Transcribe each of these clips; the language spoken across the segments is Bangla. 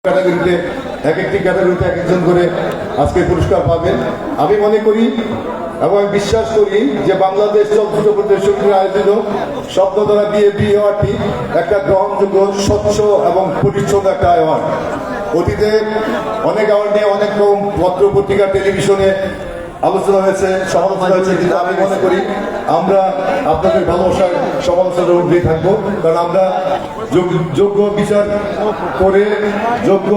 ক্যাটাগরিতে এক একটি ক্যাটাগরিতে এক একজন করে আজকে পুরস্কার পাবেন। আমি মনে করি এবং আমি বিশ্বাস করি যে বাংলাদেশ চলচ্চিত্র প্রদর্শনীর আয়োজিত স্বপ্নধারা বিএফডি অ্যাওয়ার্ডটি একটা গ্রহণযোগ্য, স্বচ্ছ এবং পরিচ্ছন্ন একটা অ্যাওয়ার্ড। অতীতে অনেক অ্যাওয়ার্ড নিয়ে অনেক রকম পত্র পত্রিকা টেলিভিশনে আলোচনা হয়েছে, সমালোচনা হয়েছে, কিন্তু আমি মনে করি আমরা আপনাদের ভালোবাসার সমালোচনার ঊর্ধ্বে থাকবো, কারণ আমরা যোগ্য বিচার করে, যোগ্য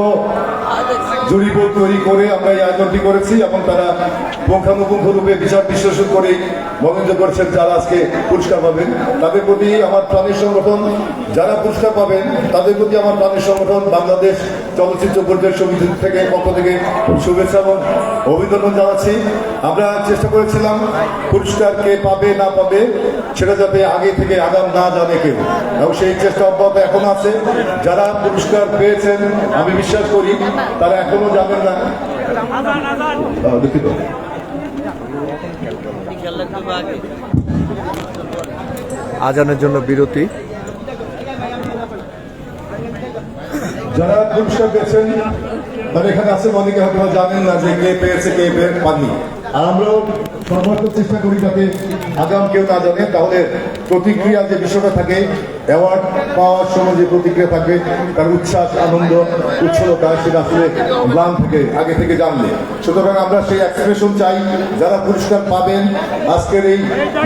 জরিপ তৈরি করে আমরা এই আয়োজনটি করেছি এবং তারা পুঙ্খানুপুঙ্খ রূপে বিচার বিশ্লেষণ করে মনোনীত করেছেন যারা আজকে পুরস্কার পাবেন। তাদের প্রতি আমার প্রাণীর সংগঠন, যারা পুরস্কার পাবেন তাদের প্রতি আমার প্রাণীর সংগঠন বাংলাদেশ চলচ্চিত্র পরিচালক সমিতি থেকে পক্ষ থেকে শুভেচ্ছা এবং অভিনন্দন জানাচ্ছি। আমরা চেষ্টা করেছিলাম পুরস্কার কে পাবে না পাবে সেটা যাতে আগে থেকে আগাম না জানে কেউ, এবং সেই চেষ্টা অব্যাহত এখন আছে। যারা পুরস্কার পেয়েছেন আমি বিশ্বাস করি তারা এখনো জানেন না। দুঃখিত, আজানের জন্য বিরতি। যারা পুরস্কার পেয়েছেন তারা এখানে আছেন, অনেকে হয়তো জানেন না যে কে পেয়েছে কে পাননি। আর আমরাও সর্বাত্মক চেষ্টা করি যাতে আগাম কেউ না জানে, তাহলে প্রতিক্রিয়া যে বিষয়টা থাকে, অ্যাওয়ার্ড পাওয়ার সময় যে প্রতিক্রিয়া থাকে তার উচ্ছ্বাস, আনন্দ, উচ্ছলতা, সেটা আসলে গ্লান থেকে আগে থেকে জানলে। সুতরাং আমরা সেই এক্সপ্রেশন চাই। যারা পুরস্কার পাবেন আজকের এই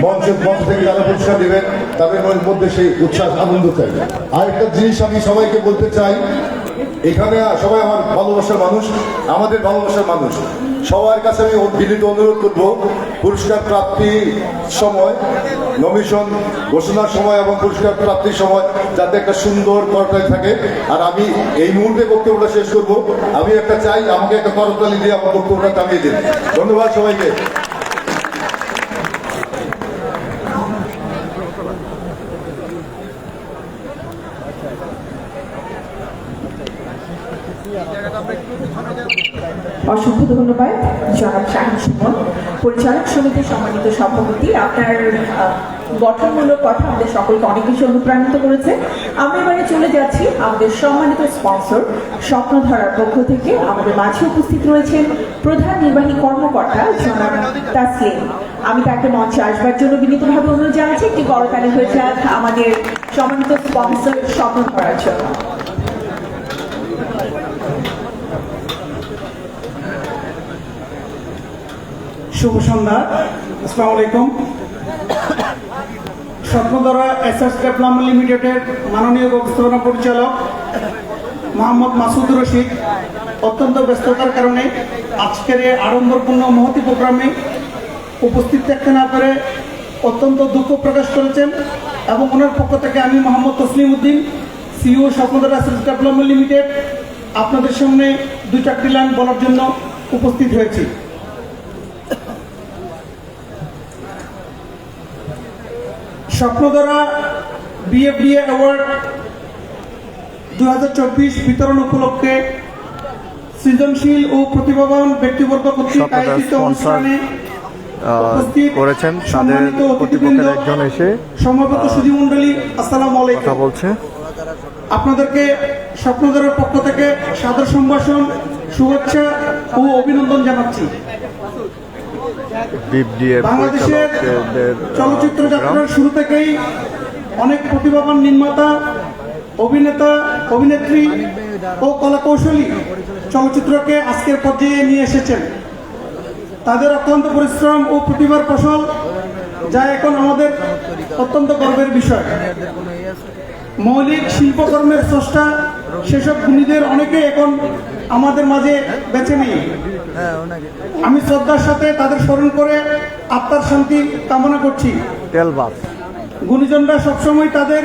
মঞ্চ থেকে যারা পুরস্কার দেবেন তাদের মধ্যে সেই উচ্ছ্বাস, আনন্দ চাই। আরেকটা জিনিস আমি সবাইকে বলতে চাই, এখানে সবাই আমার ভালোবাসার মানুষ, আমাদের ভালোবাসার মানুষ। সবার কাছে আমি বিনীত অনুরোধ করব, পুরস্কার প্রাপ্তির সময়, নমিশন ঘোষণার সময় এবং পুরস্কার প্রাপ্তির সময় যাতে একটা সুন্দর করতালি থাকে। আর আমি এই মুহূর্তে বক্তব্যটা শেষ করব, আমি একটা চাই আমাকে একটা করতালি দিয়ে আমার বক্তব্যটা থামিয়ে দিন। ধন্যবাদ সবাইকে। অসংখ্য ধন্যবাদ জনাব শাহিন সুমন, পরিচালক সমিতির সম্মানিত সভাপতি। আপনার গঠনমূলক কথা আমাদের সকলকে অনেক বেশি অনুপ্রাণিত করেছে। আমরা এবারে চলে যাচ্ছি আমাদের সম্মানিত স্পন্সর স্বপ্নধারার পক্ষ থেকে। আমাদের মাঝে উপস্থিত রয়েছেন প্রধান নির্বাহী কর্মকর্তা জনাব তাসলিম। আমি তাকে মঞ্চে আসবার জন্য বিনীতভাবে অনুরোধ জানাচ্ছি। একটি করতালি হয়ে যাক আমাদের সম্মানিত স্পন্সর স্বপ্নধারার জন্য। শুভ সন্ধ্যা, আসসালামু আলাইকুম। স্বপ্নধারা এসএস ডেভেলপমেন্ট লিমিটেডের মাননীয় ব্যবস্থাপনা পরিচালক মোহাম্মদ মাসুদুর রশিদ অত্যন্ত ব্যস্ততার কারণে আজকের এই আড়ম্বরপূর্ণ মহতি প্রোগ্রামে উপস্থিত থাকতে না পেরে অত্যন্ত দুঃখ প্রকাশ করেছেন, এবং ওনার পক্ষ থেকে আমি Mohammad Taslim Uddin, CEO Swapnadhara SS development limited, আপনাদের সামনে দুই চারটি লাইন বলার জন্য উপস্থিত হয়েছি। স্বপ্নধারা বিএফডিএ অ্যাওয়ার্ড 2024 বিতরণ উপলক্ষে সৃজনশীল ও প্রতিভাবান ব্যক্তিবর্গ কর্তৃক আয়োজিত অনুষ্ঠানে করেছেন তাদের প্রতিপক্ষের একজন এসে সমবেত সুধীমণ্ডলী, আসসালামু আলাইকুম। কথা বলছে। আপনাদেরকে স্বপ্নধারার পক্ষ থেকে সাদর সম্ভাষণ, শুভেচ্ছা ও অভিনন্দন জানাচ্ছি। বাংলাদেশের চলচ্চিত্র যাত্রার শুরু থেকেই অনেক প্রতিভাবান নির্মাতা, অভিনেতা, অভিনেত্রী ও কলাকৌশলী চলচ্চিত্রকে আজকের পর্যায়ে নিয়ে এসেছেন। তাদের অত্যন্ত পরিশ্রম ও প্রতিভার ফসল, যা এখন আমাদের অত্যন্ত গর্বের বিষয়। মৌলিক শিল্পকর্মের স্রষ্টা সেসব গুণীদের অনেকে এখন আমাদের মাঝে বেঁচে নেই। আমি শ্রদ্ধার সাথে তাদের স্মরণ করে আত্মার শান্তি কামনা করছি। গুণীজনরা সবসময় তাদের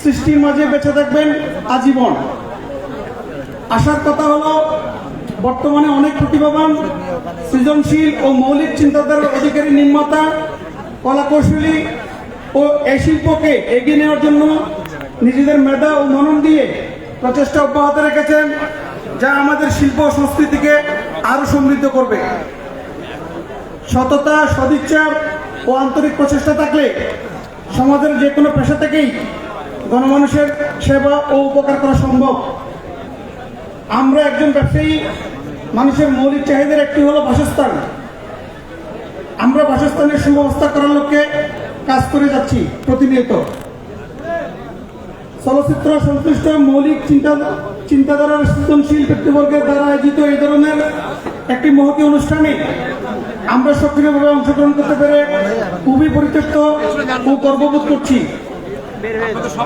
সৃষ্টির মাঝে বেঁচে থাকবেন আজীবন। আশার কথা হলো, বর্তমানে অনেক প্রতিভাবান, সৃজনশীল ও মৌলিক চিন্তাধারার অধিকারী নির্মাতা, কলাকৌশলী ও এই শিল্পকে এগিয়ে নেওয়ার জন্য নিজেদের মেধা ও মনন দিয়ে প্রচেষ্টা অব্যাহত রেখেছেন, যা আমাদের শিল্প ও সংস্কৃতিকে আরো সমৃদ্ধ করবে। সততা, সদিচ্ছা ও আন্তরিক প্রচেষ্টা থাকলে সমাজের যে কোনো পেশা থেকেই গণমানুষের সেবা ও উপকার করা সম্ভব। আমরা একজন ব্যবসায়ী, মানুষের মৌলিক চাহিদার একটি হলো বাসস্থান। আমরা বাসস্থানের সুব্যবস্থা করার লক্ষ্যে কাজ করে যাচ্ছি প্রতিনিয়ত। চলচ্চিত্র সংশ্লিষ্ট মৌলিক চিন্তাধারার সৃজনশীল ব্যক্তিবর্গের দ্বারা আয়োজিত এই ধরনের একটি মহতী অনুষ্ঠানে আমরা সক্রিয়ভাবে অংশগ্রহণ করতে পেরে খুবই পরিতৃপ্ত ও গর্ববোধ করছি।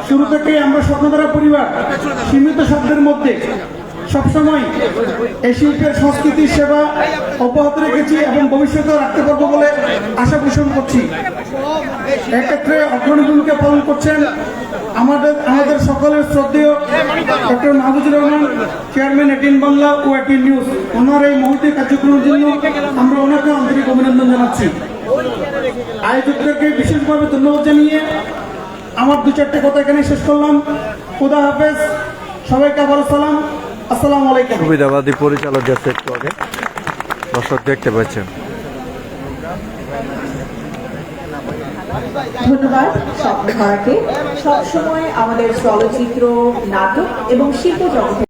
শুরু থেকেই আমরা স্বপ্নধারা পরিবার সীমিত শব্দের মধ্যে সবসময় এই শিল্পের সংস্কৃতির সেবা অব্যাহত রেখেছি এবং ভবিষ্যতেও রাখতে পারবো বলে আশা পোষণ করছি। এক্ষেত্রে অগ্রণী ভূমিকা পালন করছেন আমাদের সকলের শ্রদ্ধেয় ডক্টর মাহবুবুর রহমান, চেয়ারম্যান 18 বাংলা ও 18 নিউজ। ওনার এই মহতী কার্যক্রমের জন্য আমরা ওনাকে আন্তরিক অভিনন্দন জানাচ্ছি। আয়োজকদেরকে বিশেষভাবে ধন্যবাদ জানিয়ে আমার 2-4টে কথা এখানে শেষ করলাম। খুদা হাফেজ, সবাইকে আবারও সালাম, আসসালামু আলাইকুম। সুবিধাবাদী পরিচালক যাচ্ছে একটু আগে, দর্শক দেখতে পাচ্ছেন। ধন্যবাদ স্বপ্নধারাকে সবসময় আমাদের চলচ্চিত্র, নাটক এবং শিল্প জগতে